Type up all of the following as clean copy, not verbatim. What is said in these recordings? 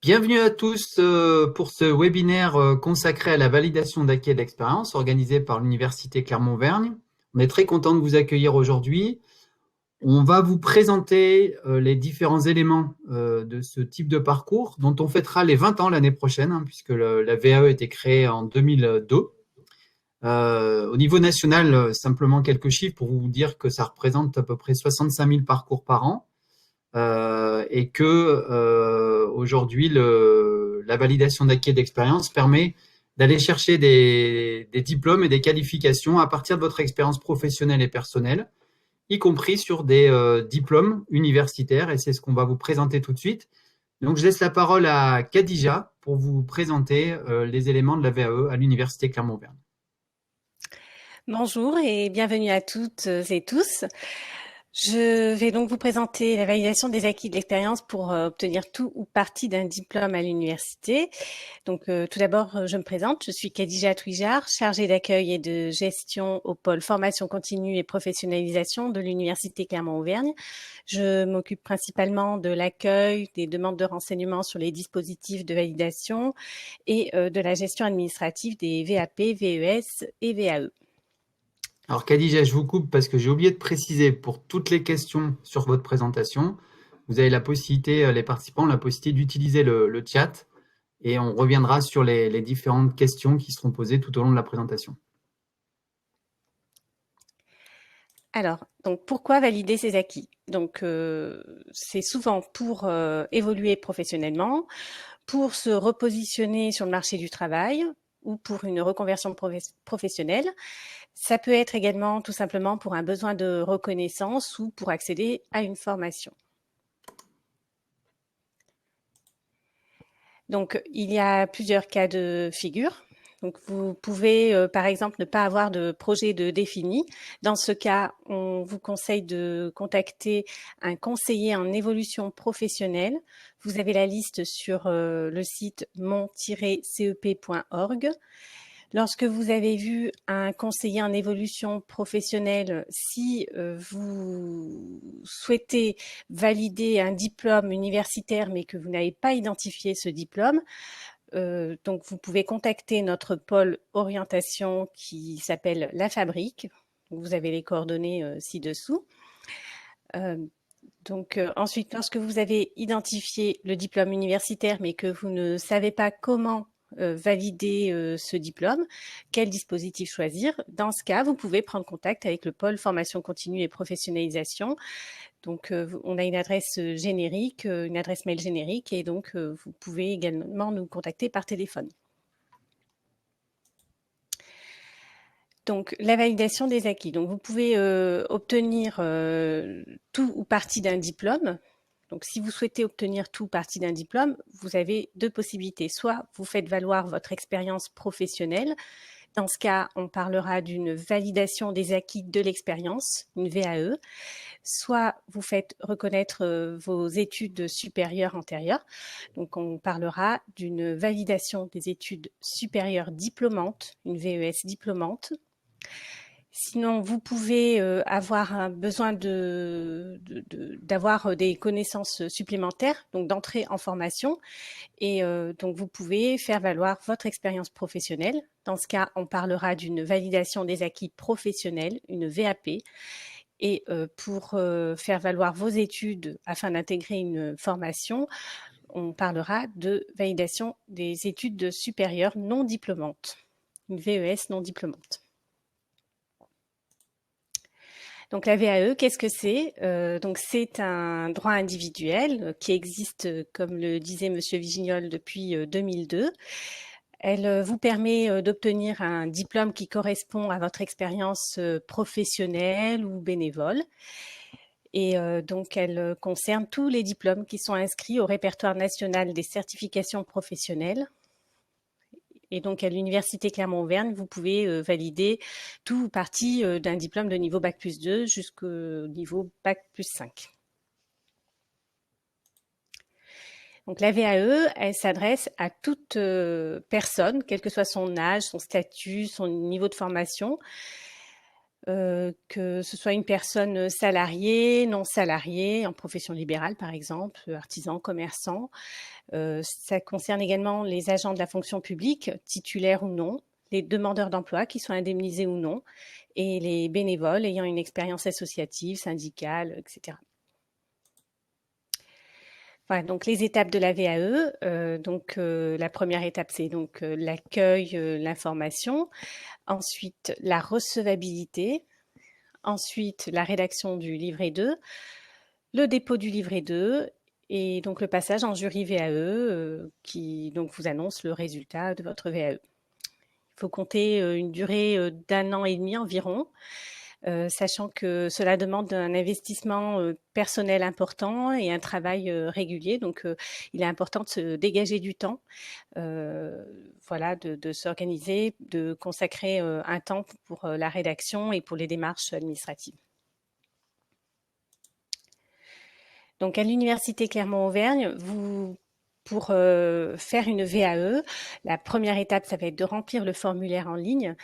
Bienvenue à tous pour ce webinaire consacré à la validation d'acquis et d'expérience organisé par l'Université Clermont-Auvergne. On est très content de vous accueillir aujourd'hui. On va vous présenter les différents éléments de ce type de parcours dont on fêtera les 20 ans l'année prochaine, puisque la VAE a été créée en 2002. Au niveau national, simplement quelques chiffres pour vous dire que ça représente à peu près 65 000 parcours par an. Et que aujourd'hui la validation d'acquis et d'expérience permet d'aller chercher des diplômes et des qualifications à partir de votre expérience professionnelle et personnelle, y compris sur des diplômes universitaires, et c'est ce qu'on va vous présenter tout de suite. Donc je laisse la parole à Khadija pour vous présenter les éléments de la VAE à l'Université Clermont-Auvergne. Bonjour et bienvenue à toutes et tous. Je vais donc vous présenter la validation des acquis de l'expérience pour obtenir tout ou partie d'un diplôme à l'université. Donc tout d'abord, je me présente. Je suis Khadija Touijard, chargée d'accueil et de gestion au pôle formation continue et professionnalisation de l'Université Clermont-Auvergne. Je m'occupe principalement de l'accueil, des demandes de renseignements sur les dispositifs de validation et de la gestion administrative des VAP, VES et VAE. Alors Khadija, je vous coupe parce que j'ai oublié de préciser pour toutes les questions sur votre présentation, vous avez la possibilité, les participants ont la possibilité d'utiliser le chat et on reviendra sur les différentes questions qui seront posées tout au long de la présentation. Alors, donc pourquoi valider ses acquis? Donc, c'est souvent pour évoluer professionnellement, pour se repositionner sur le marché du travail ou pour une reconversion professionnelle. Ça peut être également tout simplement pour un besoin de reconnaissance ou pour accéder à une formation. Donc, il y a plusieurs cas de figure. Donc, vous pouvez, par exemple, ne pas avoir de projet de défini. Dans ce cas, on vous conseille de contacter un conseiller en évolution professionnelle. Vous avez la liste sur le site mon-cep.org. Lorsque vous avez vu un conseiller en évolution professionnelle, si vous souhaitez valider un diplôme universitaire mais que vous n'avez pas identifié ce diplôme, donc vous pouvez contacter notre pôle orientation qui s'appelle La Fabrique. Vous avez les coordonnées ci-dessous. Ensuite, lorsque vous avez identifié le diplôme universitaire mais que vous ne savez pas comment valider ce diplôme, quel dispositif choisir. Dans ce cas, vous pouvez prendre contact avec le pôle formation continue et professionnalisation. Donc, on a une adresse générique, une adresse mail générique, et donc vous pouvez également nous contacter par téléphone. Donc, la validation des acquis. Donc, vous pouvez obtenir tout ou partie d'un diplôme. Donc, si vous souhaitez obtenir tout ou partie d'un diplôme, vous avez deux possibilités. Soit vous faites valoir votre expérience professionnelle. Dans ce cas, on parlera d'une validation des acquis de l'expérience, une VAE. Soit vous faites reconnaître vos études supérieures antérieures. Donc, on parlera d'une validation des études supérieures diplômantes, une VES diplômante. Sinon, vous pouvez avoir un besoin d'avoir des connaissances supplémentaires, donc d'entrer en formation. Et donc, vous pouvez faire valoir votre expérience professionnelle. Dans ce cas, on parlera d'une validation des acquis professionnels, une VAP. Et pour faire valoir vos études afin d'intégrer une formation, on parlera de validation des études supérieures non diplômantes, une VES non diplômante. Donc la VAE, qu'est-ce que c'est? Donc c'est un droit individuel qui existe, comme le disait Monsieur Vigignol, depuis 2002. Elle vous permet d'obtenir un diplôme qui correspond à votre expérience professionnelle ou bénévole. Et donc, elle concerne tous les diplômes qui sont inscrits au répertoire national des certifications professionnelles. Et donc, à l'Université Clermont-Auvergne, vous pouvez valider tout ou partie d'un diplôme de niveau Bac+2 jusqu'au niveau Bac+5. Donc, la VAE, elle s'adresse à toute personne, quel que soit son âge, son statut, son niveau de formation. que ce soit une personne salariée, non salariée, en profession libérale par exemple, artisan, commerçant. Ça concerne également les agents de la fonction publique, titulaires ou non, les demandeurs d'emploi qui sont indemnisés ou non, et les bénévoles ayant une expérience associative, syndicale, etc. Voilà, donc les étapes de la VAE. La première étape, c'est donc l'accueil, l'information. Ensuite, la recevabilité. Ensuite, la rédaction du livret 2, le dépôt du livret 2 et donc le passage en jury VAE qui donc vous annonce le résultat de votre VAE. Il faut compter une durée d'1 an et demi environ, sachant que cela demande un investissement personnel important et un travail régulier. Donc, il est important de se dégager du temps, voilà, de s'organiser, de consacrer un temps pour la rédaction et pour les démarches administratives. Donc, à l'Université Clermont-Auvergne, pour faire une VAE, la première étape, ça va être de remplir le formulaire en ligne,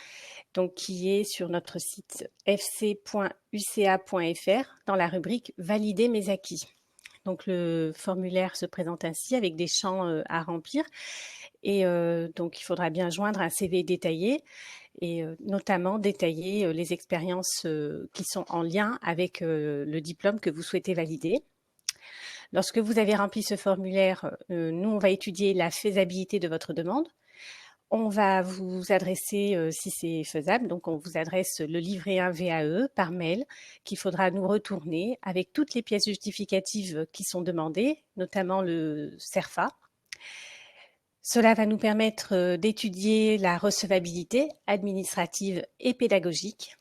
donc qui est sur notre site fc.uca.fr dans la rubrique Valider mes acquis. Donc, le formulaire se présente ainsi avec des champs à remplir. Et donc, il faudra bien joindre un CV détaillé et notamment détailler les expériences qui sont en lien avec le diplôme que vous souhaitez valider. Lorsque vous avez rempli ce formulaire, nous, on va étudier la faisabilité de votre demande. On va vous adresser, si c'est faisable, donc on vous adresse le livret 1 VAE par mail qu'il faudra nous retourner avec toutes les pièces justificatives qui sont demandées, notamment le CERFA. Cela va nous permettre d'étudier la recevabilité administrative et pédagogique.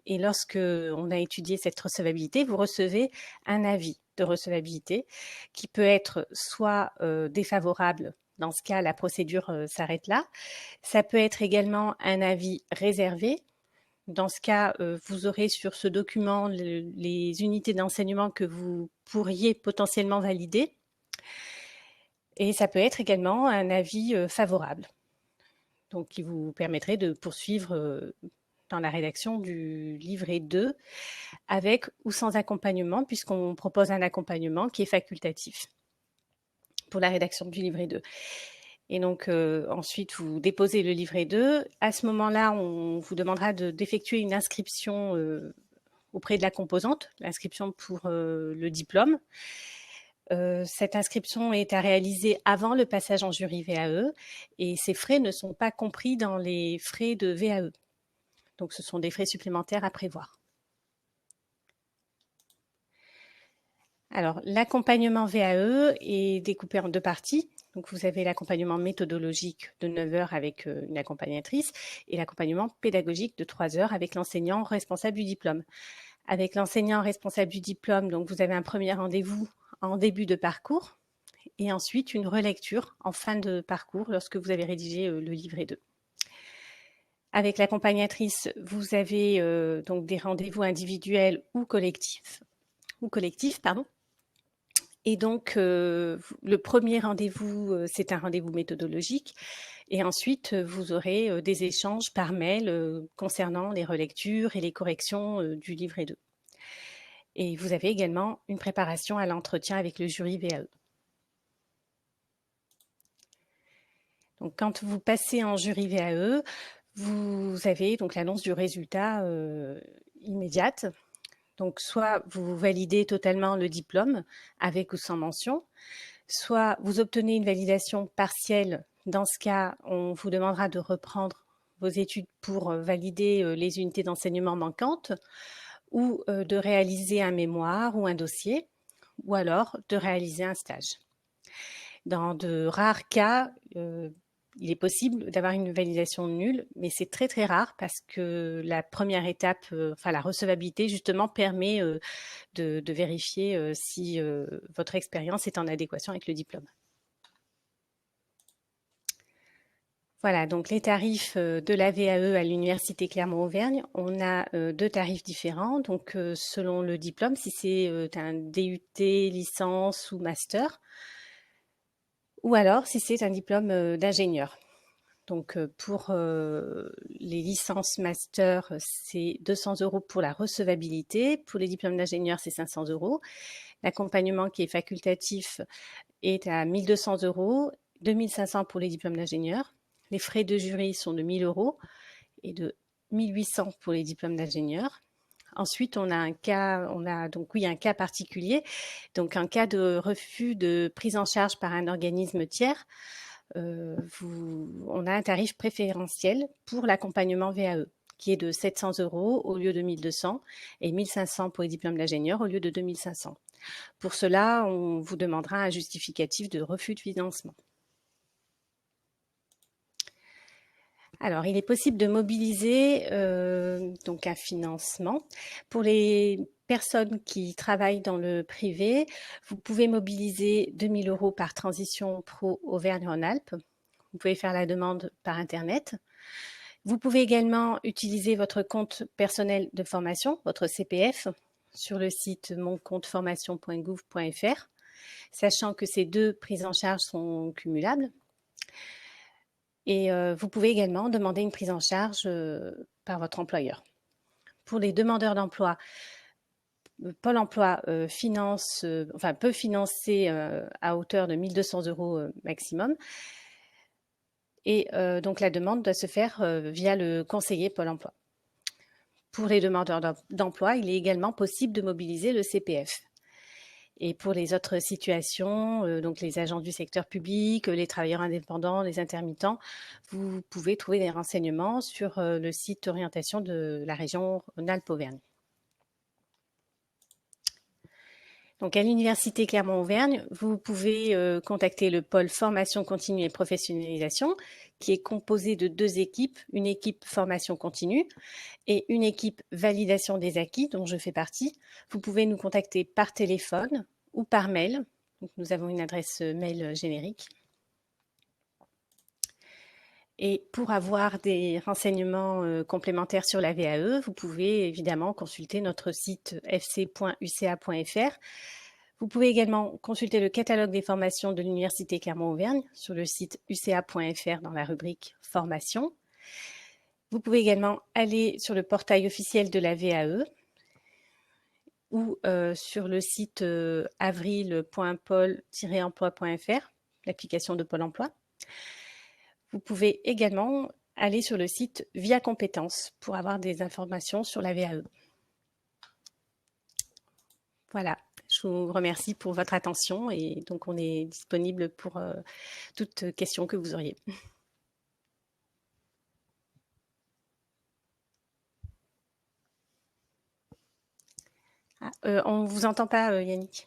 Et lorsque on a étudié cette recevabilité, vous recevez un avis de recevabilité qui peut être soit défavorable, dans ce cas la procédure s'arrête là. Ça peut être également un avis réservé. Dans ce cas, vous aurez sur ce document les unités d'enseignement que vous pourriez potentiellement valider. Et ça peut être également un avis favorable, donc qui vous permettrait de poursuivre dans la rédaction du livret 2 avec ou sans accompagnement, puisqu'on propose un accompagnement qui est facultatif pour la rédaction du livret 2. Et donc, ensuite, vous déposez le livret 2. À ce moment-là, on vous demandera d'effectuer une inscription auprès de la composante, l'inscription pour le diplôme. Cette inscription est à réaliser avant le passage en jury VAE et ces frais ne sont pas compris dans les frais de VAE. Donc, ce sont des frais supplémentaires à prévoir. Alors, l'accompagnement VAE est découpé en deux parties. Donc, vous avez l'accompagnement méthodologique de 9 heures avec une accompagnatrice et l'accompagnement pédagogique de 3 heures avec l'enseignant responsable du diplôme. Avec l'enseignant responsable du diplôme, donc vous avez un premier rendez-vous en début de parcours et ensuite une relecture en fin de parcours lorsque vous avez rédigé le livret 2. Avec l'accompagnatrice, vous avez donc des rendez-vous individuels ou collectifs. Et donc, le premier rendez-vous, c'est un rendez-vous méthodologique. Et ensuite, vous aurez des échanges par mail concernant les relectures et les corrections du livret 2. Et vous avez également une préparation à l'entretien avec le jury VAE. Donc, quand vous passez en jury VAE, vous avez donc l'annonce du résultat immédiate. Donc, soit vous validez totalement le diplôme avec ou sans mention, soit vous obtenez une validation partielle. Dans ce cas, on vous demandera de reprendre vos études pour valider les unités d'enseignement manquantes ou de réaliser un mémoire ou un dossier, ou alors de réaliser un stage. Dans de rares cas, il est possible d'avoir une validation nulle, mais c'est très très rare parce que la première étape, la recevabilité justement permet de vérifier si votre expérience est en adéquation avec le diplôme. Voilà, donc les tarifs de la VAE à l'Université Clermont-Auvergne, on a deux tarifs différents. Donc selon le diplôme, si c'est un DUT, licence ou master, ou alors si c'est un diplôme d'ingénieur. Donc, pour les licences master, c'est 200 € pour la recevabilité. Pour les diplômes d'ingénieur, c'est 500 €. L'accompagnement qui est facultatif est à 1 200 €, 2 500 pour les diplômes d'ingénieur. Les frais de jury sont de 1 000 € et de 1 800 pour les diplômes d'ingénieur. Ensuite, on a un cas particulier, donc un cas de refus de prise en charge par un organisme tiers. On a un tarif préférentiel pour l'accompagnement VAE qui est de 700 € au lieu de 1 200 et 1 500 pour les diplômes d'ingénieur au lieu de 2 500. Pour cela, on vous demandera un justificatif de refus de financement. Alors, il est possible de mobiliser donc un financement. Pour les personnes qui travaillent dans le privé, vous pouvez mobiliser 2 000 € par Transition Pro Auvergne-Rhône-Alpes. Vous pouvez faire la demande par Internet. Vous pouvez également utiliser votre compte personnel de formation, votre CPF, sur le site moncompteformation.gouv.fr, sachant que ces deux prises en charge sont cumulables. Et vous pouvez également demander une prise en charge par votre employeur. Pour les demandeurs d'emploi, Pôle emploi peut financer à hauteur de 1 200 € maximum. Et donc la demande doit se faire via le conseiller Pôle emploi. Pour les demandeurs d'emploi, il est également possible de mobiliser le CPF. Et pour les autres situations, donc les agents du secteur public, les travailleurs indépendants, les intermittents, vous pouvez trouver des renseignements sur le site orientation de la région Rhône-Alpes-Auvergne. Donc à l'Université Clermont-Auvergne, vous pouvez contacter le pôle formation continue et professionnalisation, qui est composé de 2 équipes, une équipe formation continue et une équipe validation des acquis, dont je fais partie. Vous pouvez nous contacter par téléphone ou par mail. Donc, nous avons une adresse mail générique. Et pour avoir des renseignements complémentaires sur la VAE, vous pouvez évidemment consulter notre site fc.uca.fr. Vous pouvez également consulter le catalogue des formations de l'Université Clermont-Auvergne sur le site uca.fr dans la rubrique Formation. Vous pouvez également aller sur le portail officiel de la VAE ou sur le site avril.pôle-emploi.fr, l'application de Pôle emploi. Vous pouvez également aller sur le site Via Compétences pour avoir des informations sur la VAE. Voilà, je vous remercie pour votre attention et donc on est disponible pour toute question que vous auriez. On ne vous entend pas, Yannick.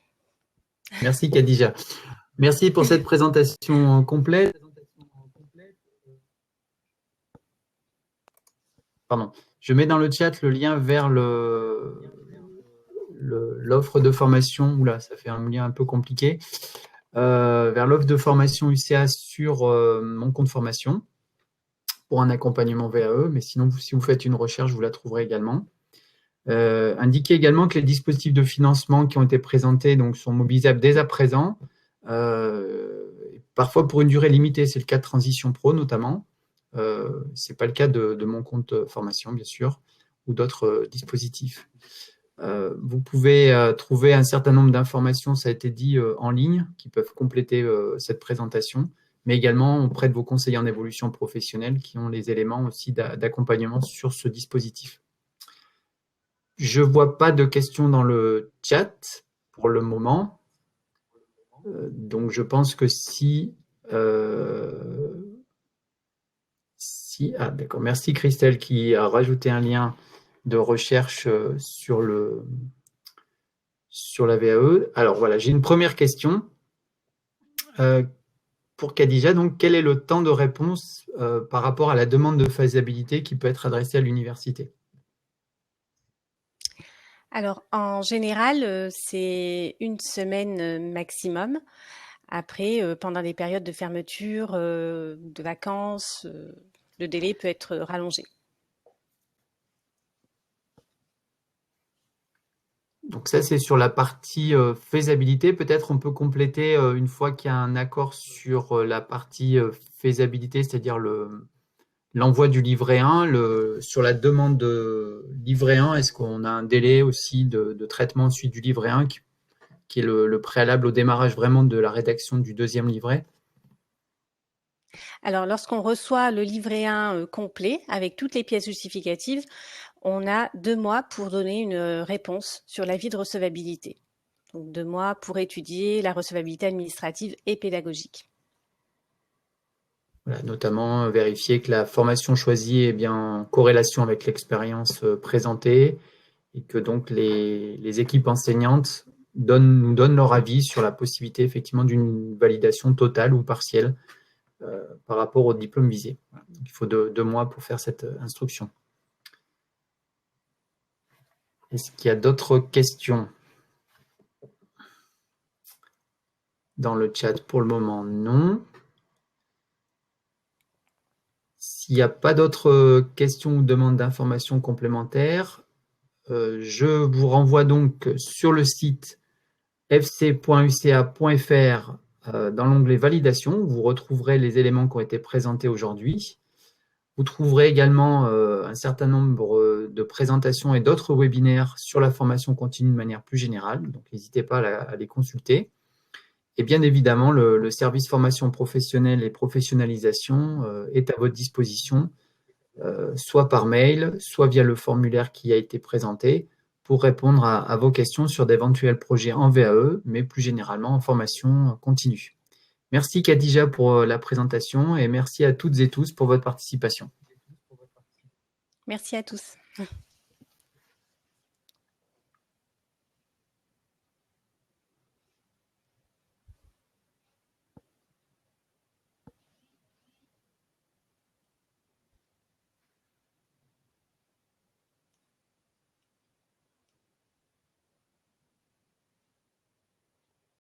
Merci, Khadija. Merci pour cette présentation complète. Pardon. Je mets dans le chat le lien vers l'offre de formation. Oula, ça fait un lien un peu compliqué. Vers l'offre de formation UCA sur mon compte formation pour un accompagnement VAE. Mais sinon, si vous faites une recherche, vous la trouverez également. Indiquez également que les dispositifs de financement qui ont été présentés donc, sont mobilisables dès à présent, parfois pour une durée limitée, c'est le cas de Transition Pro notamment, ce n'est pas le cas de mon compte formation bien sûr, ou d'autres dispositifs. Vous pouvez trouver un certain nombre d'informations, ça a été dit, en ligne, qui peuvent compléter cette présentation, mais également auprès de vos conseillers en évolution professionnelle qui ont les éléments aussi d'accompagnement sur ce dispositif. Je ne vois pas de questions dans le chat pour le moment. Donc, je pense que si... d'accord. Merci Christelle qui a rajouté un lien de recherche sur la VAE. Alors, voilà, j'ai une première question. Pour Khadija, donc, quel est le temps de réponse par rapport à la demande de faisabilité qui peut être adressée à l'université ? Alors, en général, c'est 1 semaine maximum. Après, pendant des périodes de fermeture, de vacances, le délai peut être rallongé. Donc ça, c'est sur la partie faisabilité. Peut-être on peut compléter une fois qu'il y a un accord sur la partie faisabilité, c'est-à-dire l'envoi du livret 1. Sur la demande de livret 1, est-ce qu'on a un délai aussi de traitement suite du livret 1 qui est le préalable au démarrage vraiment de la rédaction du deuxième livret? Alors, lorsqu'on reçoit le livret 1 complet avec toutes les pièces justificatives, on a 2 mois pour donner une réponse sur l'avis de recevabilité. Donc 2 mois pour étudier la recevabilité administrative et pédagogique. Voilà, notamment vérifier que la formation choisie est bien en corrélation avec l'expérience présentée et que donc les équipes enseignantes nous donnent leur avis sur la possibilité effectivement d'une validation totale ou partielle par rapport au diplôme visé. Voilà. Il faut 2 mois pour faire cette instruction. Est-ce qu'il y a d'autres questions dans le chat? Pour le moment, non. S'il n'y a pas d'autres questions ou demandes d'informations complémentaires, je vous renvoie donc sur le site fc.uca.fr dans l'onglet validation. Vous retrouverez les éléments qui ont été présentés aujourd'hui. Vous trouverez également un certain nombre de présentations et d'autres webinaires sur la formation continue de manière plus générale. Donc, n'hésitez pas à les consulter. Et bien évidemment, le service formation professionnelle et professionnalisation est à votre disposition, soit par mail, soit via le formulaire qui a été présenté, pour répondre à vos questions sur d'éventuels projets en VAE, mais plus généralement en formation continue. Merci Khadija pour la présentation et merci à toutes et tous pour votre participation. Merci à tous.